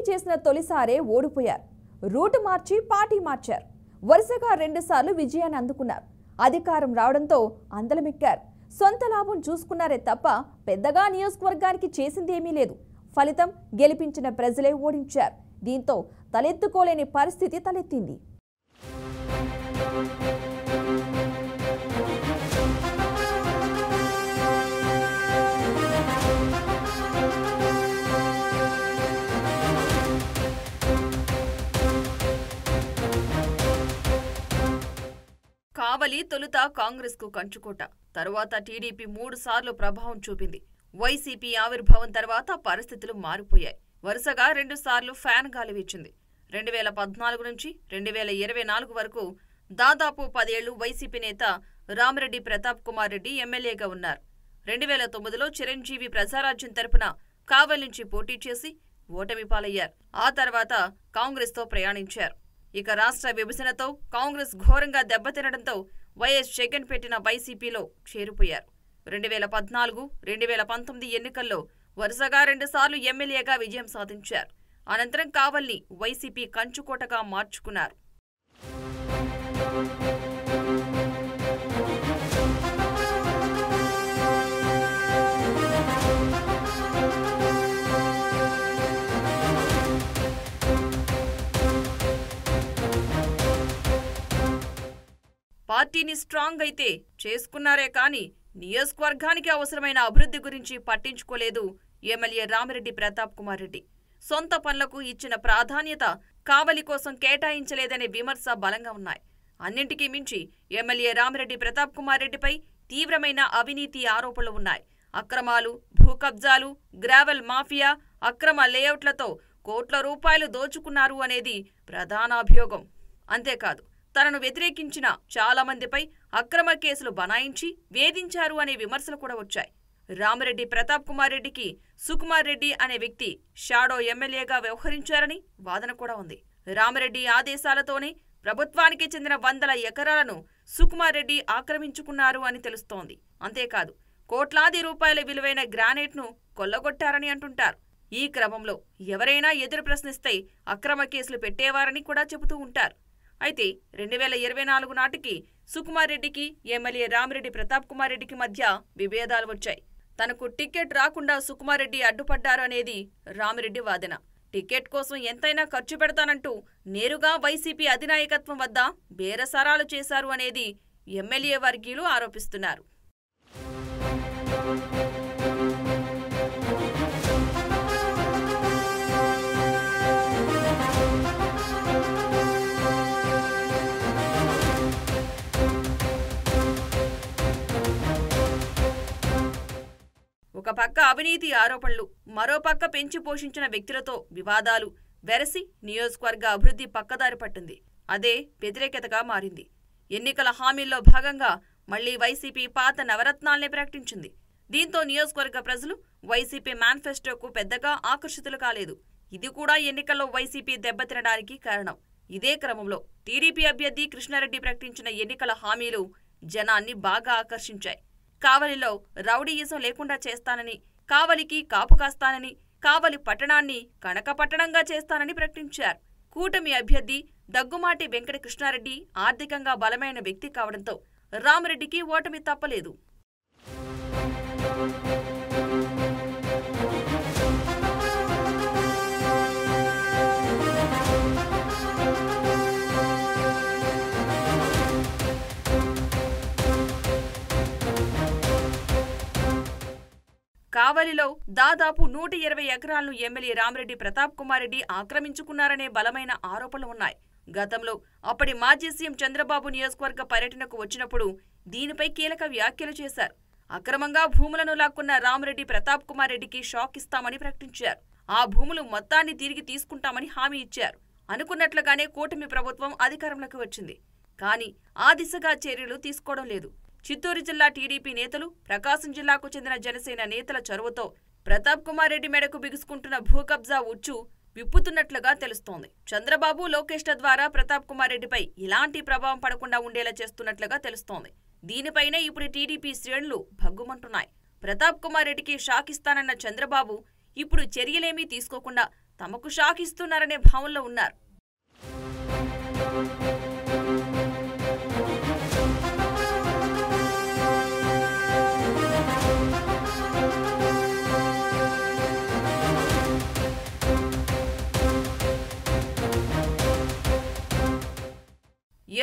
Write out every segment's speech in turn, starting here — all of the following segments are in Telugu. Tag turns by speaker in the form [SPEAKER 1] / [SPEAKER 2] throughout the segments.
[SPEAKER 1] చేసిన తొలిసారే ఓడిపోయారు. రూట్ మార్చి పార్టీ మార్చారు. వరుసగా 2 సార్లు విజయాన్ని అందుకున్నారు. అధికారం రావడంతో అందలమెక్కారు. సొంత లాభం చూసుకున్నారే తప్ప పెద్దగా నియోజకవర్గానికి చేసిందేమీ లేదు. ఫలితం గెలిపించిన ప్రజలే ఓడించారు. దీంతో తలెత్తుకోలేని పరిస్థితి తలెత్తింది.
[SPEAKER 2] కావలి తొలుత కాంగ్రెస్ కు కంచుకోట. తరువాత టీడీపీ 3 సార్లు ప్రభావం చూపింది. వైసీపీ ఆవిర్భావం తర్వాత పరిస్థితులు మారిపోయాయి. వరుసగా 2 సార్లు ఫ్యాన్ గాలి వీచింది. 2014 నుంచి 2024 వరకు దాదాపు 10 ఏళ్లు వైసీపీ నేత రామిరెడ్డి ప్రతాప్ కుమార్ రెడ్డి ఎమ్మెల్యేగా ఉన్నారు. 2009లో చిరంజీవి ప్రజారాజ్యం తరపున కావలి నుంచి పోటీ చేసి ఓటమి పాలయ్యారు. ఆ తర్వాత కాంగ్రెస్ తో ప్రయాణించారు. ఇక రాష్ట్ర విభజనతో కాంగ్రెస్ ఘోరంగా దెబ్బతినడంతో వైఎస్ జగన్ పెట్టిన వైసీపీలో చేరిపోయారు. 2014, 2019 ఎన్నికల్లో వరుసగా 2 సార్లు ఎమ్మెల్యేగా విజయం సాధించారు. అనంతరం కావలిని వైసీపీ కంచుకోటగా మార్చుకున్నారు. పార్టీని స్ట్రాంగ్ అయితే చేసుకున్నారే కానీ నియోజకవర్గానికి అవసరమైన అభివృద్ధి గురించి పట్టించుకోలేదు ఎమ్మెల్యే రామిరెడ్డి ప్రతాప్ కుమార్ రెడ్డి. సొంత పనులకు ఇచ్చిన ప్రాధాన్యత కావలి కోసం కేటాయించలేదనే విమర్శ బలంగా ఉన్నాయి. అన్నింటికీ మించి ఎమ్మెల్యే రామిరెడ్డి ప్రతాప్ కుమార్ రెడ్డిపై తీవ్రమైన అవినీతి ఆరోపణలు ఉన్నాయి. అక్రమాలు, భూ కబ్జాలు, గ్రావెల్ మాఫియా, అక్రమ లేఅవుట్లతో కోట్ల రూపాయలు దోచుకున్నారు అనేది ప్రధాన అభియోగం. అంతేకాదు, తనను వ్యతిరేకించిన చాలా మందిపై అక్రమ కేసులు బనాయించి వేధించారు అనే విమర్శలు కూడా వచ్చాయి. రామిరెడ్డి ప్రతాప్ కుమార్ రెడ్డికి సుకుమార్ రెడ్డి అనే వ్యక్తి షాడో ఎమ్మెల్యేగా వ్యవహరించారని వాదన కూడా ఉంది. రామిరెడ్డి ఆదేశాలతోనే ప్రభుత్వానికి చెందిన 100 ఎకరాలను సుకుమార్ రెడ్డి ఆక్రమించుకున్నారు అని తెలుస్తోంది. అంతేకాదు, కోట్లాది రూపాయల విలువైన గ్రానైట్ ను కొల్లగొట్టారని అంటుంటారు. ఈ క్రమంలో ఎవరైనా ఎదురు ప్రశ్నిస్తే అక్రమ కేసులు పెట్టేవారని కూడా చెబుతూ ఉంటారు. అయితే 2024 నాటికి సుకుమార్ రెడ్డికి ఎమ్మెల్యే రామిరెడ్డి ప్రతాప్ కుమార్ రెడ్డికి మధ్య విభేదాలు వచ్చాయి. తనకు టికెట్ రాకుండా సుకుమార్ రెడ్డి అడ్డుపడ్డారు అనేది రామిరెడ్డి వాదన. టికెట్ కోసం ఎంతైనా ఖర్చు పెడతానంటూ నేరుగా వైసీపీ అధినాయకత్వం వద్ద బేరసారాలు చేశారు అనేది ఎమ్మెల్యే వర్గీయులు ఆరోపిస్తున్నారు. ఒక పక్క అవినీతి ఆరోపణలు, మరో పక్క పెంచి పోషించిన వ్యక్తులతో వివాదాలు వెరసి నియోజకవర్గ అభివృద్ధి పక్కదారి పట్టింది. అదే వ్యతిరేకతగా మారింది. ఎన్నికల హామీల్లో భాగంగా మళ్లీ వైసీపీ పాత నవరత్నాల్ని ప్రకటించింది. దీంతో నియోజకవర్గ ప్రజలు వైసీపీ మేనిఫెస్టోకు పెద్దగా ఆకర్షితులు కాలేదు. ఇది కూడా ఎన్నికల్లో వైసీపీ దెబ్బతినడానికి కారణం. ఇదే క్రమంలో టీడీపీ అభ్యర్థి కృష్ణారెడ్డి ప్రకటించిన ఎన్నికల హామీలు జనాన్ని బాగా ఆకర్షించాయి. కావలిలో రౌడీయిజం లేకుండా చేస్తానని, కావలికి కాపు కాస్తానని, కావలి పట్టణాన్ని కనక పట్టణంగా చేస్తానని ప్రకటించారు. కూటమి అభ్యర్థి దగ్గుమాటి వెంకట కృష్ణారెడ్డి ఆర్థికంగా బలమైన వ్యక్తి కావడంతో రామిరెడ్డికి ఓటమి తప్పలేదు. కావలిలో దాదాపు 120 ఎకరాలను ఎమ్మెల్యే రామిరెడ్డి ప్రతాప్ కుమార్ రెడ్డి ఆక్రమించుకున్నారనే బలమైన ఆరోపణలు ఉన్నాయి. గతంలో అప్పటి మాజీ సీఎం చంద్రబాబు నియోజకవర్గ పర్యటనకు వచ్చినప్పుడు దీనిపై కీలక వ్యాఖ్యలు చేశారు. అక్రమంగా భూములను లాక్కున్న రామిరెడ్డి ప్రతాప్ కుమార్ రెడ్డికి షాక్ ఇస్తామని ప్రకటించారు. ఆ భూములు మొత్తాన్ని తిరిగి తీసుకుంటామని హామీ ఇచ్చారు. అనుకున్నట్లుగానే కూటమి ప్రభుత్వం అధికారంలోకి వచ్చింది. కానీ ఆ దిశగా చర్యలు తీసుకోవడం లేదు. చిత్తూరు జిల్లా టీడీపీ నేతలు, ప్రకాశం జిల్లాకు చెందిన జనసేన నేతల చొరవతో ప్రతాప్ కుమార్ రెడ్డి మెడకు బిగుసుకుంటున్న భూ కబ్జా ఉచ్చు విప్పుతున్నట్లుగా తెలుస్తోంది. చంద్రబాబు, లోకేష్ల ద్వారా ప్రతాప్ కుమార్ రెడ్డిపై ఇలాంటి ప్రభావం పడకుండా ఉండేలా చేస్తున్నట్లుగా తెలుస్తోంది. దీనిపైనే ఇప్పుడు టీడీపీ శ్రేణులు భగ్గుమంటున్నాయి. ప్రతాప్ కుమార్ రెడ్డికి షాక్ ఇస్తానన్న చంద్రబాబు ఇప్పుడు చర్యలేమీ తీసుకోకుండా తమకు షాక్ ఇస్తున్నారనే భావంలో ఉన్నారు.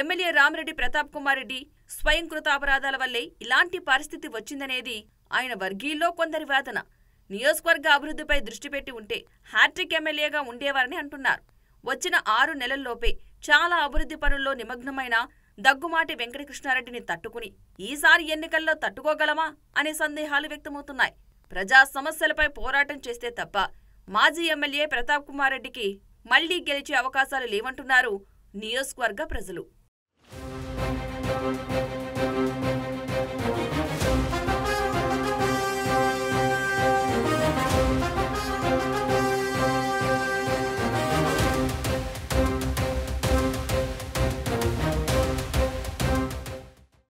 [SPEAKER 2] ఎమ్మెల్యే రామిరెడ్డి ప్రతాప్ కుమార్ రెడ్డి స్వయం కృతాపరాధాల వల్లే ఇలాంటి పరిస్థితి వచ్చిందనేది ఆయన వర్గీయుల్లో కొందరి వాదన. నియోజకవర్గ అభివృద్ధిపై దృష్టి పెట్టి ఉంటే హ్యాట్రిక్ ఎమ్మెల్యేగా ఉండేవారని అంటున్నారు. వచ్చిన 6 నెలల్లోపే చాలా అభివృద్ధి పనుల్లో నిమగ్నమైన దగ్గుమాటి వెంకటకృష్ణారెడ్డిని తట్టుకుని ఈసారి ఎన్నికల్లో తట్టుకోగలమా అనే సందేహాలు వ్యక్తమవుతున్నాయి. ప్రజా సమస్యలపై పోరాటం చేస్తే తప్ప మాజీ ఎమ్మెల్యే ప్రతాప్ కుమార్ రెడ్డికి మళ్లీ గెలిచే అవకాశాలు లేవంటున్నారు నియోజకవర్గ ప్రజలు.